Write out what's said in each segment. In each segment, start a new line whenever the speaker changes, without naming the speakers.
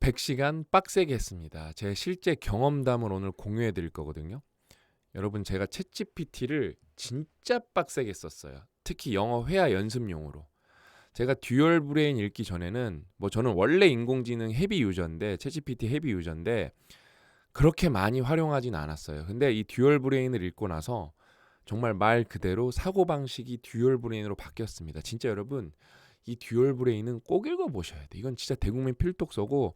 100시간 빡세게 했습니다. 제 실제 경험담을 오늘 공유해 드릴 거거든요. 여러분, 제가 챗GPT를 진짜 빡세게 썼어요. 특히 영어 회화 연습용으로. 제가 듀얼 브레인 읽기 전에는 저는 원래 인공지능 헤비 유저인데, 챗GPT 헤비 유저인데 그렇게 많이 활용하진 않았어요. 근데 이 듀얼 브레인을 읽고 나서 정말 말 그대로 사고방식이 듀얼 브레인으로 바뀌었습니다. 진짜 여러분, 이 듀얼 브레인은 꼭 읽어보셔야 돼. 이건 진짜 대국민 필독서고,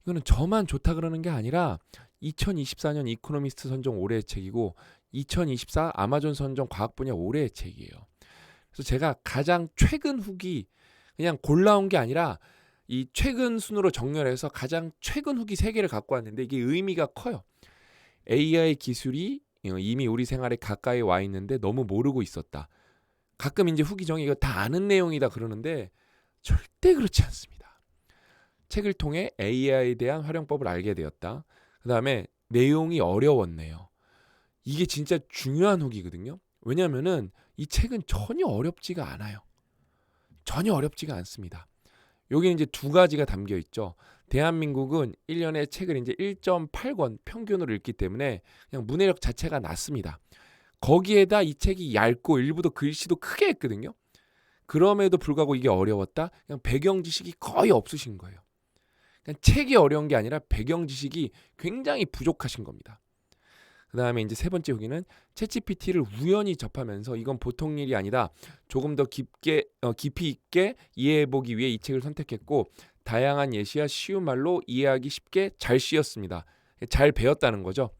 이거는 저만 좋다 그러는 게 아니라 2024년 이코노미스트 선정 올해의 책이고 2024 아마존 선정 과학 분야 올해의 책이에요. 그래서 제가 가장 최근 후기, 그냥 골라온 게 아니라 이 최근 순으로 정렬해서 가장 최근 후기 3개를 갖고 왔는데, 이게 의미가 커요. AI 기술이 이미 우리 생활에 가까이 와 있는데 너무 모르고 있었다. 가끔 이제 후기 정에 이거 다 아는 내용이다 그러는데 절대 그렇지 않습니다. 책을 통해 AI에 대한 활용법을 알게 되었다. 그 다음에 내용이 어려웠네요. 이게 진짜 중요한 후기거든요. 왜냐하면은 이 책은 전혀 어렵지가 않아요. 전혀 어렵지가 않습니다. 여기 이제 2가지가 담겨 있죠. 대한민국은 1년에 책을 이제 1.8권 평균으로 읽기 때문에 그냥 문해력 자체가 낮습니다. 거기에다 이 책이 얇고 일부도 글씨도 크게 했거든요. 그럼에도 불구하고 이게 어려웠다? 그냥 배경 지식이 거의 없으신 거예요. 그냥 책이 어려운 게 아니라 배경 지식이 굉장히 부족하신 겁니다. 그 다음에 이제 3번째 후기는 챗GPT를 우연히 접하면서 이건 보통 일이 아니다. 조금 더 깊이 있게 이해해보기 위해 이 책을 선택했고, 다양한 예시와 쉬운 말로 이해하기 쉽게 잘 쓰였습니다. 잘 배웠다는 거죠.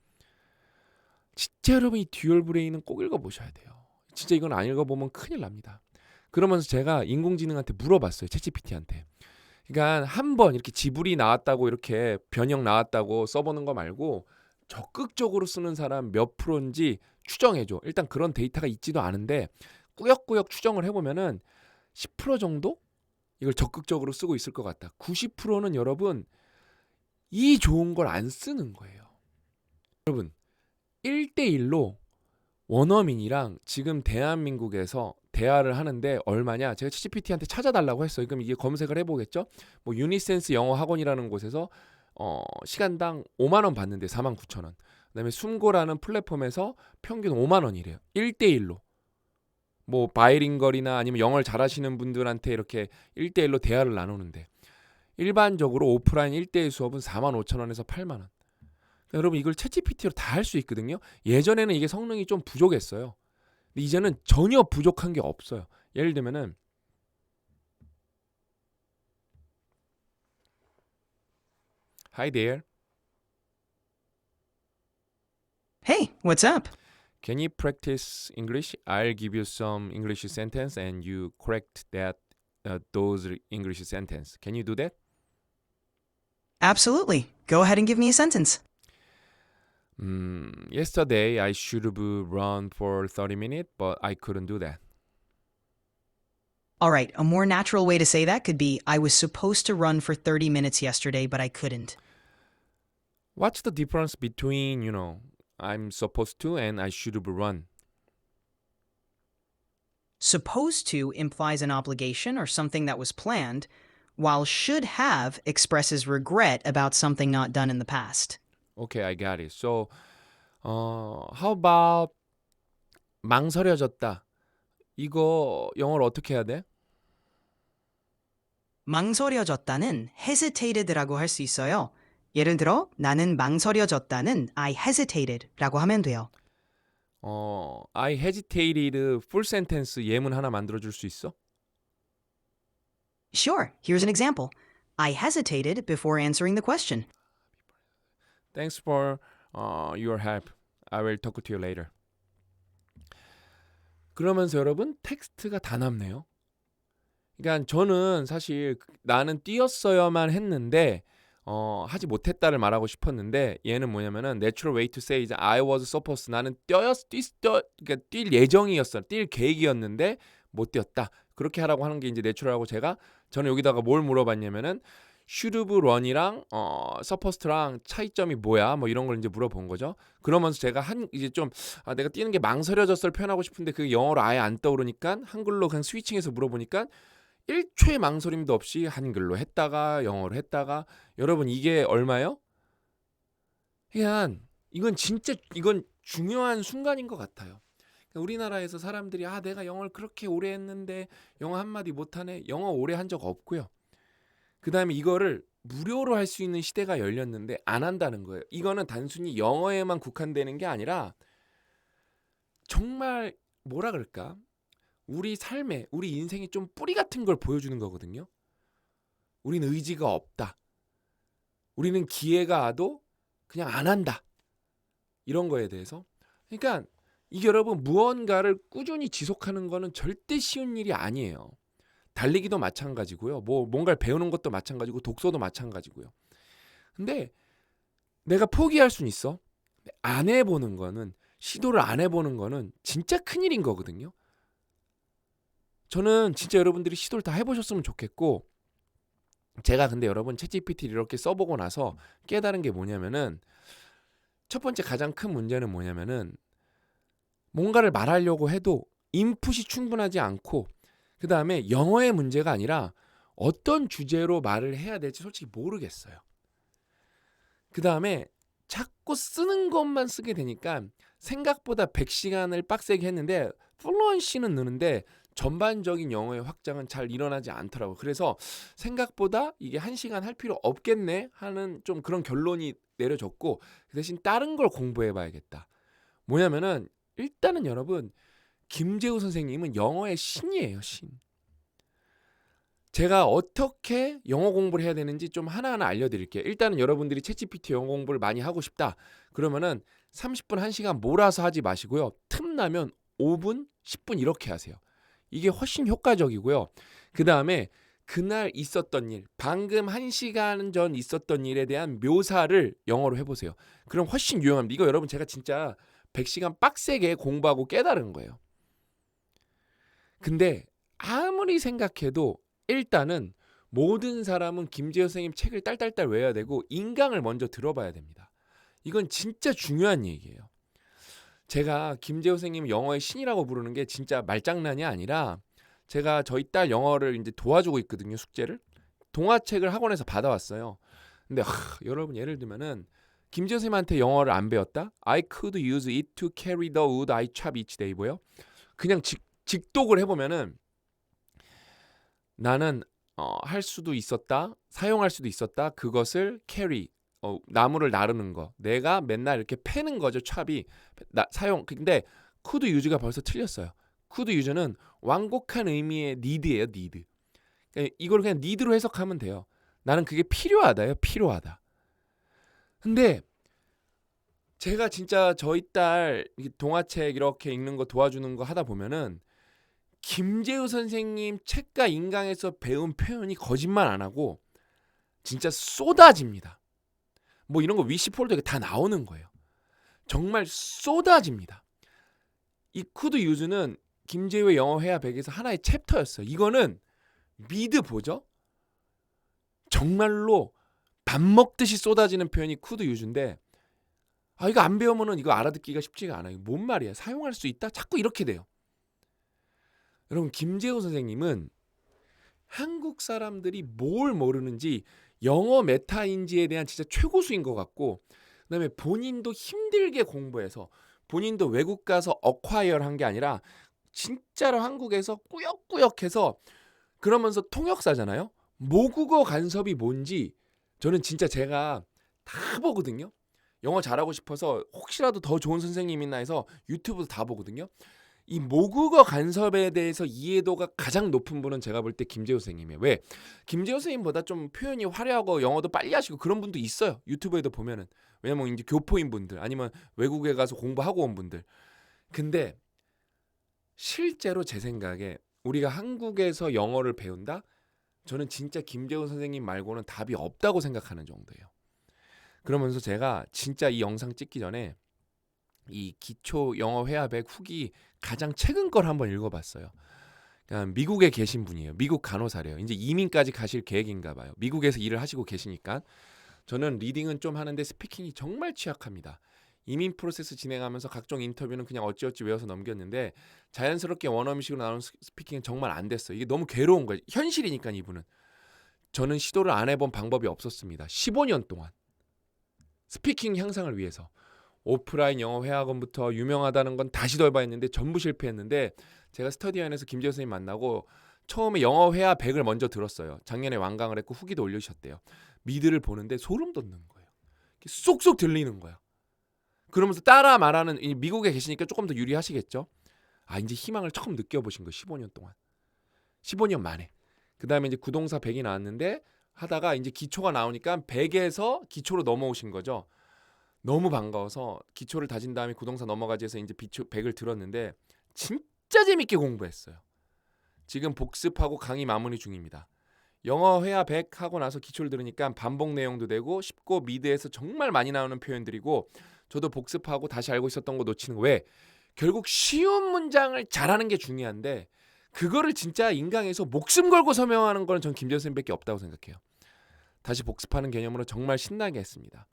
진짜 여러분, 이 듀얼 브레인은 꼭 읽어보셔야 돼요. 진짜 이건 안 읽어보면 큰일 납니다. 그러면서 제가 인공지능한테 물어봤어요. 챗GPT한테. 그러니까 한번 이렇게 지불이 나왔다고, 이렇게 변형 나왔다고 써보는 거 말고 적극적으로 쓰는 사람 몇 프로인지 추정해줘. 일단 그런 데이터가 있지도 않은데 꾸역꾸역 추정을 해보면은 10% 정도? 이걸 적극적으로 쓰고 있을 것 같다. 90%는 여러분 이 좋은 걸 안 쓰는 거예요. 여러분, 1대1로 원어민이랑 지금 대한민국에서 대화를 하는데 얼마냐? 제가 챗GPT한테 찾아달라고 했어요. 그럼 이게 검색을 해보겠죠? 유니센스 영어 학원이라는 곳에서 시간당 5만 원 받는데 49,000원. 그다음에 숨고라는 플랫폼에서 평균 5만 원이래요. 1대1로. 바이링걸이나 아니면 영어를 잘하시는 분들한테 이렇게 1대1로 대화를 나누는데, 일반적으로 오프라인 1대1 수업은 45,000원에서 8만 원. 그러니까 여러분, 이걸 챗GPT로 다 할 수 있거든요. 예전에는 이게 성능이 좀 부족했어요. 근데 이제는 전혀 부족한 게 없어요. 예를 들면은 Hi there.
Hey, what's up?
Can you practice English? I'll give you some English sentence and you correct those English sentence. Can you do that?
Absolutely. Go ahead and give me a sentence.
Yesterday I should have run for 30 minutes, but I couldn't do that.
All right, a more natural way to say that could be I was supposed to run for 30 minutes yesterday, but I couldn't.
What's the difference between, I'm supposed to and I should have run?
Supposed to implies an obligation or something that was planned, while should have expresses regret about something not done in the past.
Okay, I got it. So, how about 망설여졌다? 이거 영어로 어떻게 해야 돼?
망설여졌다는 hesited라고 할 수 있어요. 예를 들어 나는 망설여졌다는 I hesited라고 하면 돼요.
I hesitated full sentence 예문 하나 만들어줄 수 있어?
Sure, here's an example. I hesitated before answering the question.
Thanks for your help. I will talk to you later. 그러면서 여러분, 텍스트가 다 남네요. 그러니까 저는 사실 나는 뛰었어야만 했는데 하지 못했다를 말하고 싶었는데, 얘는 뭐냐면은 natural way to say is I was supposed, 나는 그러니까 뛸 예정이었어, 뛸 계획이었는데 못 뛰었다. 그렇게 하라고 하는 게 이제 내추럴하고, 저는 여기다가 뭘 물어봤냐면은 should have run이랑 supposed랑 차이점이 뭐야? 이런 걸 이제 물어본 거죠. 그러면서 제가 이제 좀 내가 뛰는 게 망설여졌을 표현하고 싶은데 그게 영어로 아예 안 떠오르니까 한글로 그냥 스위칭해서 물어보니까 1초의 망설임도 없이 한글로 했다가 영어로 했다가 여러분 이게 얼마요? 그냥 이건 중요한 순간인 것 같아요. 그러니까 우리나라에서 사람들이 내가 영어를 그렇게 오래 했는데 영어 한마디 못하네. 영어 오래 한 적 없고요. 그 다음에 이거를 무료로 할 수 있는 시대가 열렸는데 안 한다는 거예요. 이거는 단순히 영어에만 국한되는 게 아니라 정말 뭐라 그럴까? 우리 삶에 우리 인생에 좀 뿌리 같은 걸 보여주는 거거든요. 우리는 의지가 없다. 우리는 기회가 와도 그냥 안 한다. 이런 거에 대해서. 그러니까 이게 여러분 무언가를 꾸준히 지속하는 거는 절대 쉬운 일이 아니에요. 달리기도 마찬가지고요. 뭔가를 배우는 것도 마찬가지고 독서도 마찬가지고요. 근데 내가 포기할 수는 있어. 안 해보는 거는 시도를 안 해보는 거는 진짜 큰일인 거거든요. 저는 진짜 여러분들이 시도를 다 해보셨으면 좋겠고 제가 근데 여러분 챗GPT를 이렇게 써보고 나서 깨달은 게 뭐냐면은 첫 번째 가장 큰 문제는 뭐냐면은 뭔가를 말하려고 해도 인풋이 충분하지 않고 그 다음에 영어의 문제가 아니라 어떤 주제로 말을 해야 될지 솔직히 모르겠어요. 그 다음에 자꾸 쓰는 것만 쓰게 되니까 생각보다 100시간을 빡세게 했는데 플루언시는 느는데 전반적인 영어의 확장은 잘 일어나지 않더라고요. 그래서 생각보다 이게 1시간 할 필요 없겠네 하는 좀 그런 결론이 내려졌고 그 대신 다른 걸 공부해 봐야겠다. 뭐냐면은 일단은 여러분 김재우 선생님은 영어의 신이에요. 신. 제가 어떻게 영어 공부를 해야 되는지 좀 하나하나 알려드릴게요. 일단은 여러분들이 챗GPT 영어 공부를 많이 하고 싶다. 그러면은 30분, 1시간 몰아서 하지 마시고요. 틈나면 5분, 10분 이렇게 하세요. 이게 훨씬 효과적이고요. 그 다음에 그날 있었던 일, 방금 1시간 전 있었던 일에 대한 묘사를 영어로 해보세요. 그럼 훨씬 유용합니다. 이거 여러분 제가 진짜 100시간 빡세게 공부하고 깨달은 거예요. 근데 아무리 생각해도 일단은 모든 사람은 김재호 선생님 책을 딸딸딸 외워야 되고 인강을 먼저 들어봐야 됩니다. 이건 진짜 중요한 얘기예요. 제가 김재호 선생님 영어의 신이라고 부르는 게 진짜 말장난이 아니라 제가 저희 딸 영어를 이제 도와주고 있거든요. 숙제를. 동화책을 학원에서 받아왔어요. 근데 여러분 예를 들면은 김재호 선생님한테 영어를 안 배웠다? I could use it to carry the wood I chop each day 뭐요? 그냥 직독을 해보면은 나는 할 수도 있었다, 사용할 수도 있었다. 그것을 carry, 나무를 나르는 거. 내가 맨날 이렇게 패는 거죠. 찹이 사용. 근데 could use가 벌써 틀렸어요. could use는 완곡한 의미의 need예요. need. 이걸 그냥 need로 해석하면 돼요. 나는 그게 필요하다요. 필요하다. 근데 제가 진짜 저희 딸 동화책 이렇게 읽는 거 도와주는 거 하다 보면은 김재우 선생님 책과 인강에서 배운 표현이 거짓말 안 하고 진짜 쏟아집니다. 뭐 이런 거 위시 폴더에 다 나오는 거예요. 정말 쏟아집니다. 이 could use는 김재우의 영어 회화 100에서 하나의 챕터였어요. 이거는 미드 보죠? 정말로 밥 먹듯이 쏟아지는 표현이 could use인데 이거 안 배우면은 이거 알아듣기가 쉽지가 않아요. 뭔 말이야? 사용할 수 있다? 자꾸 이렇게 돼요. 여러분 김재호 선생님은 한국 사람들이 뭘 모르는지 영어 메타인지에 대한 진짜 최고수인 것 같고 그다음에 본인도 힘들게 공부해서 본인도 외국 가서 어콰이어를 한 게 아니라 진짜로 한국에서 꾸역꾸역해서 그러면서 통역사잖아요. 모국어 간섭이 뭔지 저는 진짜 제가 다 보거든요. 영어 잘하고 싶어서 혹시라도 더 좋은 선생님 있나 해서 유튜브도 다 보거든요. 이 모국어 간섭에 대해서 이해도가 가장 높은 분은 제가 볼 때 김재호 선생님이에요. 왜? 김재호 선생님보다 좀 표현이 화려하고 영어도 빨리 하시고 그런 분도 있어요. 유튜브에도 보면은. 왜냐면 이제 교포인 분들 아니면 외국에 가서 공부하고 온 분들. 근데 실제로 제 생각에 우리가 한국에서 영어를 배운다? 저는 진짜 김재호 선생님 말고는 답이 없다고 생각하는 정도예요. 그러면서 제가 진짜 이 영상 찍기 전에 이 기초 영어 회화백 후기 가장 최근 걸 한번 읽어봤어요. 그러니까 미국에 계신 분이에요. 미국 간호사래요. 이제 이민까지 가실 계획인가 봐요. 미국에서 일을 하시고 계시니까. 저는 리딩은 좀 하는데 스피킹이 정말 취약합니다. 이민 프로세스 진행하면서 각종 인터뷰는 그냥 어찌어찌 외워서 넘겼는데 자연스럽게 원어민식으로 나오는 스피킹은 정말 안 됐어요. 이게 너무 괴로운 거예요. 현실이니까 이분은. 저는 시도를 안 해본 방법이 없었습니다. 15년 동안 스피킹 향상을 위해서 오프라인 영어 회화학원부터 유명하다는 건 다 시도해봐 했는데 전부 실패했는데 제가 스터디언에서 김재호 선생님 만나고 처음에 영어 회화 100을 먼저 들었어요. 작년에 완강을 했고 후기도 올리셨대요. 미드를 보는데 소름 돋는 거예요. 쏙쏙 들리는 거야. 그러면서 따라 말하는 미국에 계시니까 조금 더 유리하시겠죠. 아 이제 희망을 처음 느껴보신 거 15년 동안. 15년 만에. 그 다음에 이제 구동사 100이 나왔는데 하다가 이제 기초가 나오니까 100에서 기초로 넘어오신 거죠. 너무 반가워서 기초를 다진 다음에 구동사 넘어가지 해서 이제 100을 들었는데 진짜 재밌게 공부했어요. 지금 복습하고 강의 마무리 중입니다. 영어 회화 100 하고 나서 기초를 들으니까 반복 내용도 되고 쉽고 미드에서 정말 많이 나오는 표현들이고 저도 복습하고 다시 알고 있었던 거 놓치는 거 왜? 결국 쉬운 문장을 잘하는 게 중요한데 그거를 진짜 인강에서 목숨 걸고 설명하는 건 전 김재호 선생님밖에 없다고 생각해요. 다시 복습하는 개념으로 정말 신나게 했습니다.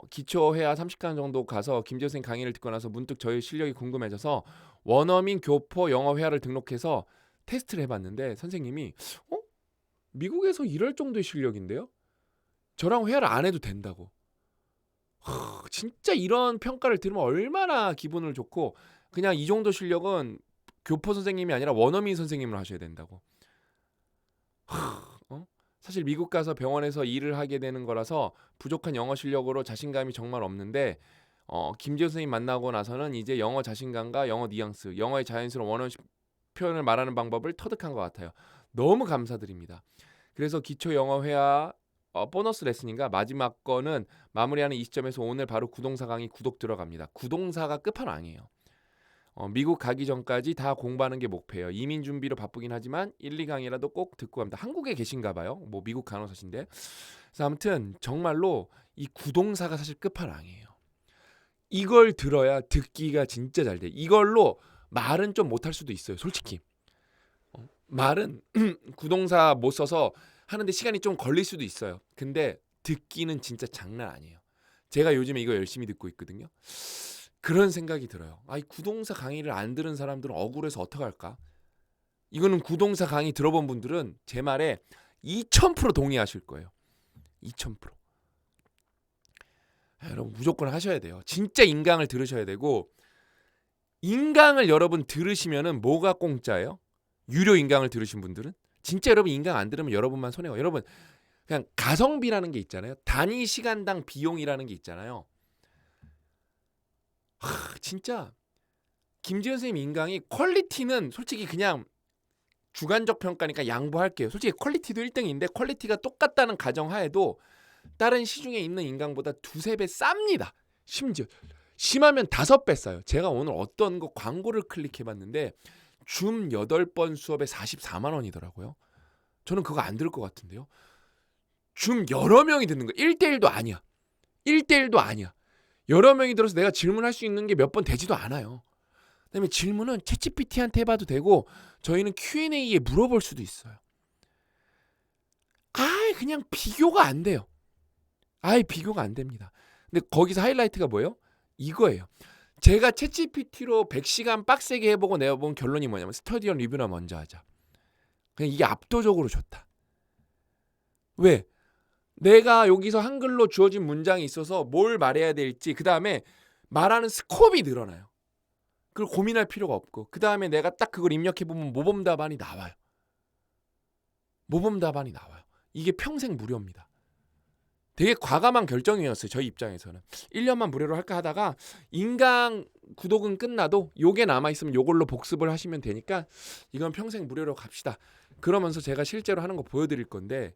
기초 회화 30강 정도 가서 김재호 선생님 강의를 듣고 나서 문득 저의 실력이 궁금해져서 원어민 교포 영어 회화를 등록해서 테스트를 해봤는데 선생님이 미국에서 이럴 정도의 실력인데요? 저랑 회화를 안 해도 된다고. 진짜 이런 평가를 들으면 얼마나 기분을 좋고 그냥 이 정도 실력은 교포 선생님이 아니라 원어민 선생님을 하셔야 된다고. 사실 미국 가서 병원에서 일을 하게 되는 거라서 부족한 영어 실력으로 자신감이 정말 없는데 김재호 선생님 만나고 나서는 이제 영어 자신감과 영어 뉘앙스, 영어의 자연스러운 원어 표현을 말하는 방법을 터득한 것 같아요. 너무 감사드립니다. 그래서 기초 영어 회화 보너스 레슨인가 마지막 거는 마무리하는 이 시점에서 오늘 바로 구동사 강의 구독 들어갑니다. 구동사가 끝판왕이에요. 미국 가기 전까지 다 공부하는 게 목표예요. 이민 준비로 바쁘긴 하지만 1, 2강이라도 꼭 듣고 갑니다. 한국에 계신가 봐요. 뭐 미국 간호사신데. 그래서 아무튼 정말로 이 구동사가 사실 끝판왕이에요. 이걸 들어야 듣기가 진짜 잘 돼. 이걸로 말은 좀 못할 수도 있어요. 솔직히. 말은 구동사 못 써서 하는데 시간이 좀 걸릴 수도 있어요. 근데 듣기는 진짜 장난 아니에요. 제가 요즘에 이거 열심히 듣고 있거든요. 그런 생각이 들어요. 이 구동사 강의를 안 들은 사람들은 억울해서 어떡할까? 이거는 구동사 강의 들어본 분들은 제 말에 2000% 동의하실 거예요. 2000%. 여러분 무조건 하셔야 돼요. 진짜 인강을 들으셔야 되고 인강을 여러분 들으시면은 뭐가 공짜예요? 유료 인강을 들으신 분들은 진짜 여러분 인강 안 들으면 여러분만 손해요. 여러분 그냥 가성비라는 게 있잖아요. 단위 시간당 비용이라는 게 있잖아요. 진짜 김지현 선생님 인강이 퀄리티는 솔직히 그냥 주관적 평가니까 양보할게요. 솔직히 퀄리티도 1등인데 퀄리티가 똑같다는 가정하에도 다른 시중에 있는 인강보다 2~3배 쌉니다. 심지어 심하면 5배 싸요. 제가 오늘 어떤 거 광고를 클릭해봤는데 줌 8번 수업에 44만 원이더라고요. 저는 그거 안 들을 것 같은데요. 줌 여러 명이 듣는 거 1대1도 아니야. 1대1도 아니야. 여러 명이 들어서 내가 질문할 수 있는 게 몇 번 되지도 않아요. 그다음에 질문은 챗GPT한테 해봐도 되고 저희는 Q&A에 물어볼 수도 있어요. 그냥 비교가 안 돼요. 비교가 안 됩니다. 근데 거기서 하이라이트가 뭐예요? 이거예요. 제가 챗GPT로 100시간 빡세게 해보고 내어본 결론이 뭐냐면 스터디언 리뷰나 먼저 하자. 그냥 이게 압도적으로 좋다. 왜? 내가 여기서 한글로 주어진 문장이 있어서 뭘 말해야 될지 그 다음에 말하는 스코업이 늘어나요. 그걸 고민할 필요가 없고 그 다음에 내가 딱 그걸 입력해보면 모범 답안이 나와요. 모범 답안이 나와요. 이게 평생 무료입니다. 되게 과감한 결정이었어요. 저희 입장에서는. 1년만 무료로 할까 하다가 인강 구독은 끝나도 요게 남아있으면 요걸로 복습을 하시면 되니까 이건 평생 무료로 갑시다. 그러면서 제가 실제로 하는 거 보여드릴 건데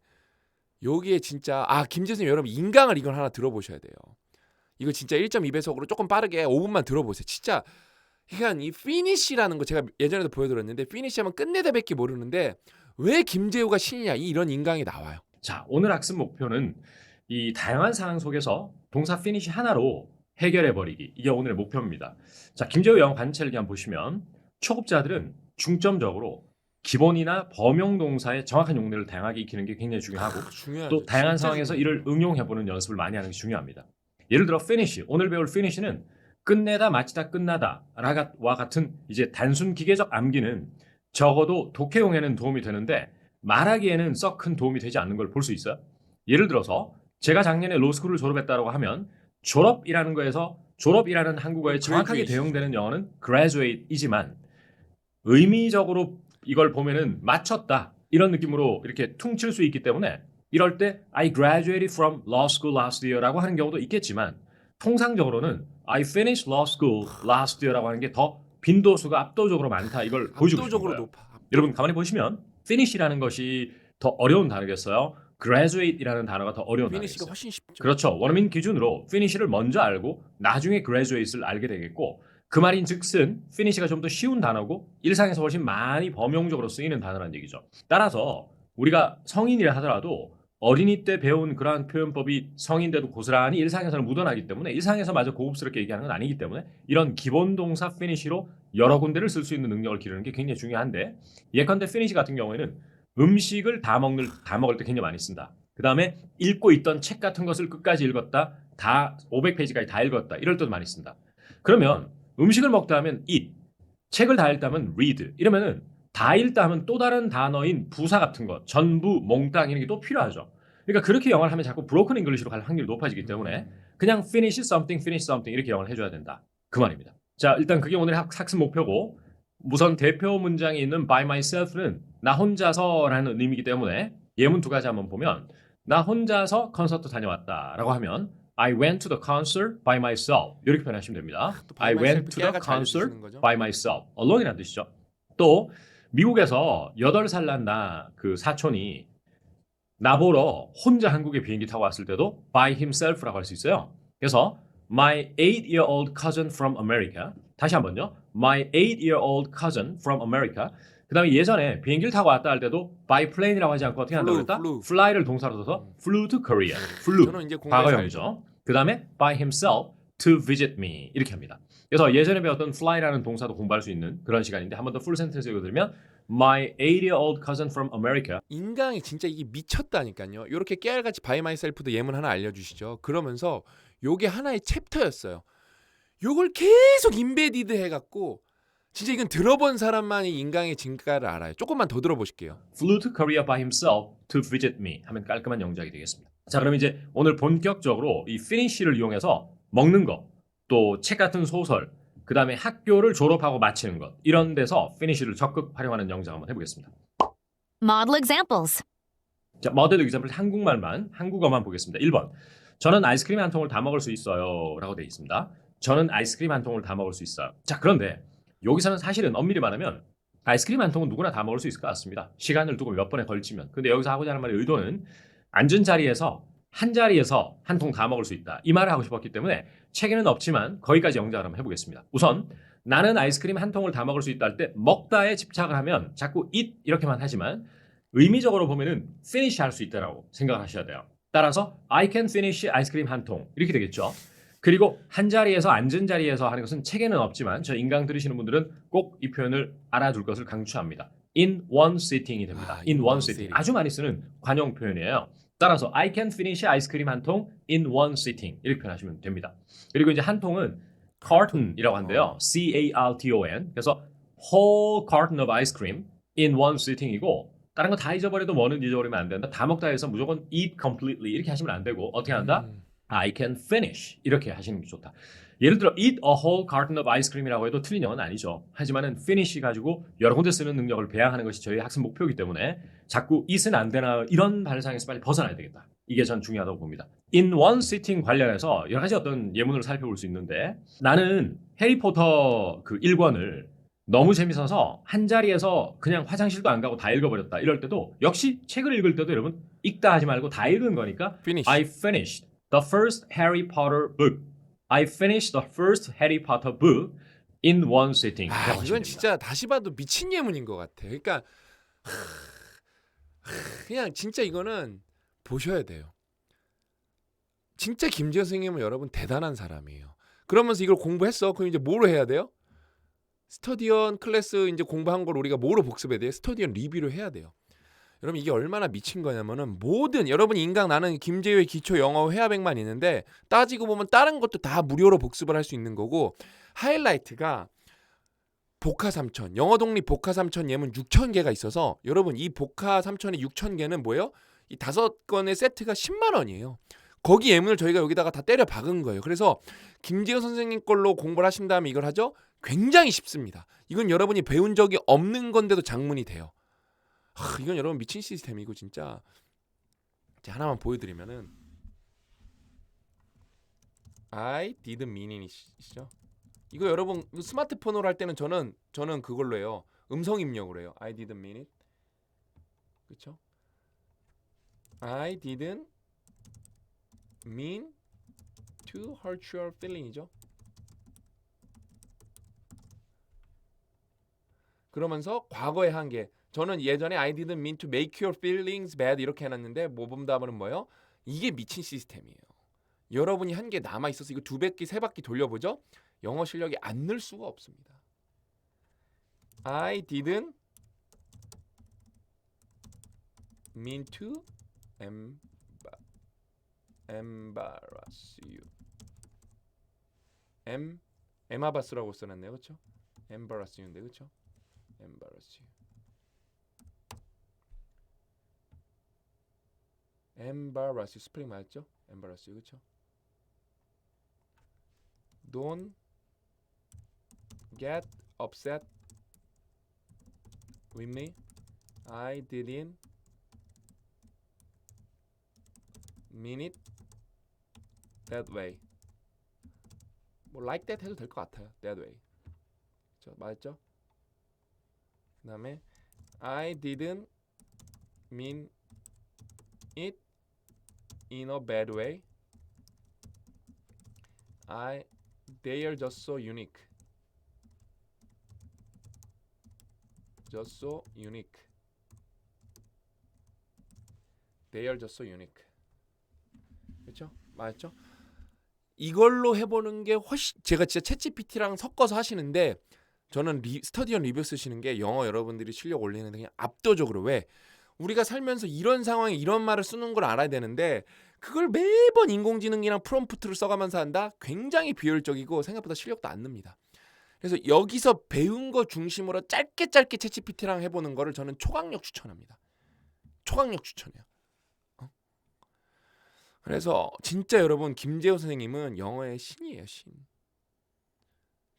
여기에 진짜 김재수님 여러분 인강을 이걸 하나 들어보셔야 돼요. 이거 진짜 1.2배속으로 조금 빠르게 5분만 들어보세요. 진짜 그러니까 이 피니쉬라는 거 제가 예전에도 보여드렸는데 피니쉬하면 끝내다밖에 모르는데 왜 김재우가 신이냐 이런 인강이 나와요.
자, 오늘 학습 목표는 이 다양한 상황 속에서 동사 피니쉬 하나로 해결해버리기. 이게 오늘의 목표입니다. 자, 김재우 영어 관찰기 한번 보시면 초급자들은 중점적으로 기본이나 범용 동사의 정확한 용례를 다양하게 익히는 게 굉장히 중요하고
중요하죠.
또 다양한
진짜
상황에서
중요해요.
이를 응용해보는 연습을 많이 하는 게 중요합니다. 예를 들어 finish, 오늘 배울 finish는 끝내다, 마치다, 끝나다와 같은 이제 단순 기계적 암기는 적어도 독해용에는 도움이 되는데 말하기에는 썩 큰 도움이 되지 않는 걸 볼 수 있어요. 예를 들어서 제가 작년에 로스쿨을 졸업했다고 하면 졸업이라는 거에서 졸업이라는 한국어에 정확하게
graduation.
대용되는 영어는 graduate이지만 의미적으로 이걸 보면은 마쳤다 이런 느낌으로 이렇게 퉁칠 수 있기 때문에 이럴 때 I graduated from law school last year라고 하는 경우도 있겠지만 통상적으로는 I finished law school last year라고 하는 게 더 빈도수가 압도적으로 많다 이걸 보여주고 싶은
압도적으로
거예요.
높아.
여러분 가만히 보시면 finish라는 것이 더 어려운 단어겠어요. graduate이라는 단어가 더 어려운
피니시가
단어겠어요.
훨씬 쉽죠.
그렇죠. 원어민 기준으로 finish를 먼저 알고 나중에 graduate를 알게 되겠고 그 말인 즉슨 finish가 좀 더 쉬운 단어고 일상에서 훨씬 많이 범용적으로 쓰이는 단어라는 얘기죠. 따라서 우리가 성인이라 하더라도 어린이 때 배운 그러한 표현법이 성인 돼도 고스란히 일상에서는 묻어나기 때문에 일상에서 마저 고급스럽게 얘기하는 건 아니기 때문에 이런 기본 동사 finish로 여러 군데를 쓸 수 있는 능력을 기르는 게 굉장히 중요한데 예컨대 finish 같은 경우에는 음식을 다 먹을 때 굉장히 많이 쓴다. 그 다음에 읽고 있던 책 같은 것을 끝까지 읽었다. 다 500페이지까지 다 읽었다. 이럴 때도 많이 쓴다. 그러면 음식을 먹다 하면 eat, 책을 다 읽다 하면 read 이러면은 다 읽다 하면 또 다른 단어인 부사 같은 것, 전부, 몽땅 이런 게 또 필요하죠. 그러니까 그렇게 영어를 하면 자꾸 브로큰 잉글리시로 갈 확률이 높아지기 때문에 그냥 finish something 이렇게 영어를 해줘야 된다. 그 말입니다. 자, 일단 그게 오늘의 학습 목표고 우선 대표 문장에 있는 by myself는 나 혼자서라는 의미이기 때문에 예문 두 가지 한번 보면 나 혼자서 콘서트 다녀왔다라고 하면 I went to the concert by myself 이렇게 표현하시면 됩니다.
또
I
by
went
myself
to the
깨알같이 알려주시는
concert
거죠?
by myself. alone이라는 뜻이죠. 또 미국에서 8살 난 나 그 사촌이 나보러 혼자 한국에 비행기 타고 왔을 때도 by himself라고 할 수 있어요. 그래서 my 8-year-old cousin from America. 다시 한번요. My 8-year-old cousin from America. 그 다음에 예전에 비행기를 타고 왔다 할 때도 by plane이라고 하지 않고 어떻게 한다고
flew,
그랬다?
flew.
fly를 동사로 써서 flew to Korea. flew.
저는 이제 공부해서
과거형이죠. 그 다음에 by himself to visit me. 이렇게 합니다. 그래서 예전에 배웠던 fly라는 동사도 공부할 수 있는 그런 시간인데 한 번 더 풀 센텐스 읽어드리면 My 8-year-old cousin from America.
인강이 진짜 이게 미쳤다니까요. 이렇게 깨알같이 by myself도 예문 하나 알려주시죠. 그러면서 요게 하나의 챕터였어요. 요걸 계속 인베디드 해갖고 진짜 이건 들어본 사람만이 인강의 진가를 알아요. 조금만 더 들어보실게요.
Flew to Korea by himself to visit me 하면 깔끔한 영작이 되겠습니다. 자, 그럼 이제 오늘 본격적으로 이 finish를 이용해서 먹는 거, 또 책 같은 소설, 그 다음에 학교를 졸업하고 마치는 것 이런 데서 finish를 적극 활용하는 영상 한번 해보겠습니다.
Model examples.
자, 모델 example 한국어만 보겠습니다. 1번. 저는 아이스크림 한 통을 다 먹을 수 있어요 라고 되어 있습니다. 저는 아이스크림 한 통을 다 먹을 수 있어요. 자, 그런데 여기서는 사실은 엄밀히 말하면 아이스크림 한 통은 누구나 다 먹을 수 있을 것 같습니다. 시간을 두고 몇 번에 걸치면. 근데 여기서 하고자 하는 말의 의도는 앉은 자리에서 한 자리에서 한 통 다 먹을 수 있다. 이 말을 하고 싶었기 때문에 책에는 없지만 거기까지 영작을 한번 해보겠습니다. 우선 나는 아이스크림 한 통을 다 먹을 수 있다 할 때 먹다에 집착을 하면 자꾸 eat 이렇게만 하지만 의미적으로 보면은 finish 할 수 있다라고 생각을 하셔야 돼요. 따라서 I can finish 아이스크림 한 통 이렇게 되겠죠. 그리고 한 자리에서 앉은 자리에서 하는 것은 책에는 없지만 저 인강 들으시는 분들은 꼭 이 표현을 알아둘 것을 강추합니다. In one sitting이 됩니다. In one sitting. 아주 많이 쓰는 관용 표현이에요. 따라서 I can finish 아이스크림 한 통 in one sitting 이렇게 표현하시면 됩니다. 그리고 이제 한 통은 carton이라고 한대요. C-A-R-T-O-N. 그래서 whole carton of ice cream in one sitting이고 다른 거 다 잊어버려도 뭐는 잊어버리면 안 된다. 다 먹다 해서 무조건 eat completely 이렇게 하시면 안 되고 어떻게 한다? I can finish 이렇게 하시는 게 좋다. 예를 들어 eat a whole carton of ice cream이라고 해도 틀린 영어는 아니죠. 하지만은 finish 가지고 여러 군데 쓰는 능력을 배양하는 것이 저희 학습 목표이기 때문에 자꾸 eat은 안 되나 이런 발상에서 빨리 벗어나야 되겠다. 이게 전 중요하다고 봅니다. In one sitting 관련해서 여러 가지 어떤 예문을 살펴볼 수 있는데 나는 해리포터 그 1권을 너무 재밌어서 한 자리에서 그냥 화장실도 안 가고 다 읽어버렸다. 이럴 때도 역시 책을 읽을 때도 여러분 읽다 하지 말고 다 읽은 거니까
finish.
I finished the first Harry Potter book. I finished the first Harry Potter book in one sitting.
이건 진짜 다시 봐도 미친 예문인 것 같아. 그러니까 그냥 진짜 이거는 보셔야 돼요. 진짜 김지현 선생님은 여러분 대단한 사람이에요. 그러면서 이걸 공부했어. 그럼 이제 뭐로 해야 돼요? 스터디언 클래스 이제 공부한 걸 우리가 뭐로 복습해야 돼요? 스터디언 리뷰를 해야 돼요. 여러분 이게 얼마나 미친 거냐면은 모든 여러분 인강 나는 김재우의 기초 영어 회화백만 있는데 따지고 보면 다른 것도 다 무료로 복습을 할 수 있는 거고 하이라이트가 복화 3천 영어 독립 복화 3천 예문 6,000개가 있어서 여러분 이 복화 3천에 6,000개는 뭐예요? 이 5건의 세트가 10만 원이에요. 거기 예문을 저희가 여기다가 다 때려 박은 거예요. 그래서 김재우 선생님 걸로 공부를 하신 다음에 이걸 하죠? 굉장히 쉽습니다. 이건 여러분이 배운 적이 없는 건데도 장문이 돼요. 이건 여러분 미친 시스템이고 진짜 제가 하나만 보여드리면은 I didn't mean it이죠. 이거 여러분 스마트폰으로 할 때는 저는 그걸로 해요. 음성 입력으로 해요. I didn't mean it. 그렇죠? I didn't mean to hurt your feeling이죠. 그러면서 과거의 한계. 저는 예전에 I didn't mean to make your feelings bad 이렇게 해놨는데 모범답은 뭐예요? 이게 미친 시스템이에요. 여러분이 한 개 남아 있어서 이거 2바퀴 3바퀴 돌려보죠. 영어 실력이 안 늘 수가 없습니다. I didn't mean to embarrass you. 에마바스라고 써놨네요, 그렇죠? embarrass you인데, 그렇죠? embarrass you. embarrass you 스펠링 맞죠? embarrass you 그렇죠? Don't get upset with me. I didn't mean it that way. 뭐 like that 해도 될 것 같아요. that way. 그렇죠? 맞죠? 그다음에 I didn't mean it in a bad way. They are just so unique. Just so unique. They are just so unique. 그렇죠? 맞죠? 이걸로 해보는 게 훨씬 제가 진짜 챗GPT랑 섞어서 하시는데 저는 스터디언 리뷰 쓰시는 게 영어 여러분들이 실력 올리는데 그냥 압도적으로 왜? 우리가 살면서 이런 상황에 이런 말을 쓰는 걸 알아야 되는데 그걸 매번 인공지능이랑 프롬프트를 써가면서 한다? 굉장히 비효율적이고 생각보다 실력도 안 납니다. 그래서 여기서 배운 거 중심으로 짧게 챗GPT랑 해보는 거를 저는 초강력 추천합니다. 초강력 추천해요. 그래서 진짜 여러분 김재호 선생님은 영어의 신이에요. 신.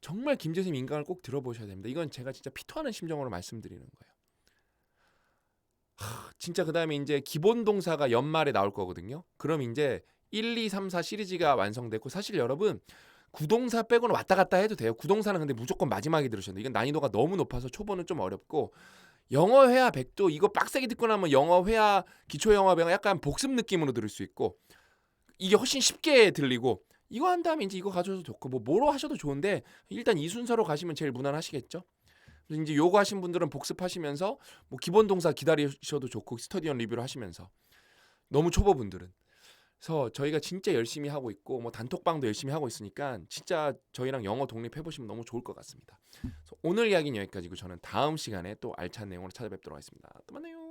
정말 김재호 선생님 인강을 꼭 들어보셔야 됩니다. 이건 제가 진짜 피토하는 심정으로 말씀드리는 거예요. 진짜 그 다음에 이제 기본 동사가 연말에 나올 거거든요. 그럼 이제 1, 2, 3, 4 시리즈가 완성됐고 사실 여러분 구동사 빼고는 왔다 갔다 해도 돼요. 구동사는 근데 무조건 마지막에 들으셔야 돼요. 이건 난이도가 너무 높아서 초보는 좀 어렵고 영어 회화 100도 이거 빡세게 듣고 나면 영어 회화 기초 영어 배가 약간 복습 느낌으로 들을 수 있고 이게 훨씬 쉽게 들리고 이거 한 다음에 이제 이거 가져도 좋고 뭐로 하셔도 좋은데 일단 이 순서로 가시면 제일 무난하시겠죠. 그래서 이제 요거 하신 분들은 복습하시면서 뭐 기본 동사 기다리셔도 좋고 스터디언 리뷰를 하시면서 너무 초보분들은 그래서 저희가 진짜 열심히 하고 있고 뭐 단톡방도 열심히 하고 있으니까 진짜 저희랑 영어 독립해보시면 너무 좋을 것 같습니다. 그래서 오늘 이야기는 여기까지고 저는 다음 시간에 또 알찬 내용으로 찾아뵙도록 하겠습니다. 또 만나요.